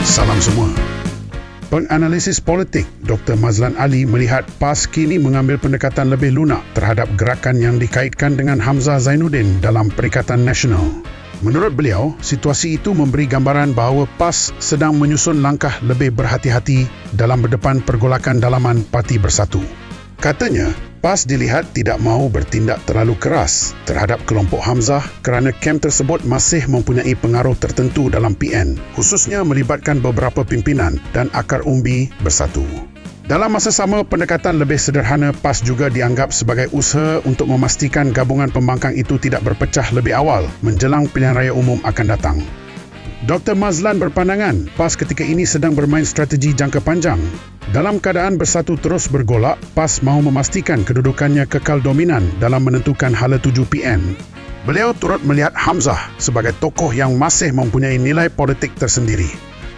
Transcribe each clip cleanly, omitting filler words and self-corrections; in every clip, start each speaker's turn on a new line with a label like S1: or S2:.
S1: Salam semua. Penganalisis politik Dr. Mazlan Ali melihat PAS kini mengambil pendekatan lebih lunak terhadap gerakan yang dikaitkan dengan Hamzah Zainuddin dalam Perikatan Nasional. Menurut beliau, situasi itu memberi gambaran bahawa PAS sedang menyusun langkah lebih berhati-hati dalam berdepan pergolakan dalaman Parti Bersatu. Katanya, PAS dilihat tidak mahu bertindak terlalu keras terhadap kelompok Hamzah kerana kem tersebut masih mempunyai pengaruh tertentu dalam PN, khususnya melibatkan beberapa pimpinan dan akar umbi Bersatu. Dalam masa sama, pendekatan lebih sederhana PAS juga dianggap sebagai usaha untuk memastikan gabungan pembangkang itu tidak berpecah lebih awal menjelang pilihan raya umum akan datang. Dr. Mazlan berpandangan PAS ketika ini sedang bermain strategi jangka panjang. Dalam keadaan Bersatu terus bergolak, PAS mahu memastikan kedudukannya kekal dominan dalam menentukan hala tuju PN. Beliau turut melihat Hamzah sebagai tokoh yang masih mempunyai nilai politik tersendiri,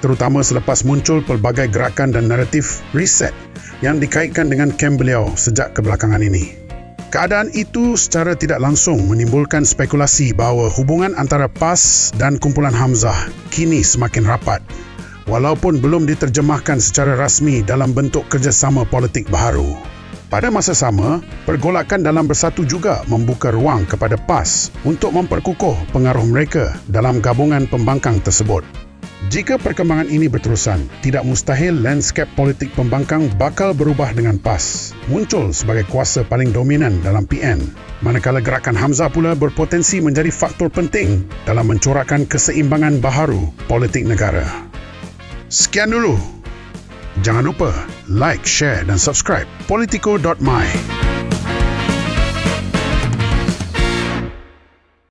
S1: terutama selepas muncul pelbagai gerakan dan naratif reset yang dikaitkan dengan kem beliau sejak kebelakangan ini. Keadaan itu secara tidak langsung menimbulkan spekulasi bahawa hubungan antara PAS dan kumpulan Hamzah kini semakin rapat, walaupun belum diterjemahkan secara rasmi dalam bentuk kerjasama politik baharu. Pada masa sama, pergolakan dalam Bersatu juga membuka ruang kepada PAS untuk memperkukuh pengaruh mereka dalam gabungan pembangkang tersebut. Jika perkembangan ini berterusan, tidak mustahil lanskap politik pembangkang bakal berubah dengan PAS muncul sebagai kuasa paling dominan dalam PN, manakala gerakan Hamzah pula berpotensi menjadi faktor penting dalam mencorakkan keseimbangan baharu politik negara. Sekian dulu. Jangan lupa like, share dan subscribe politico.my.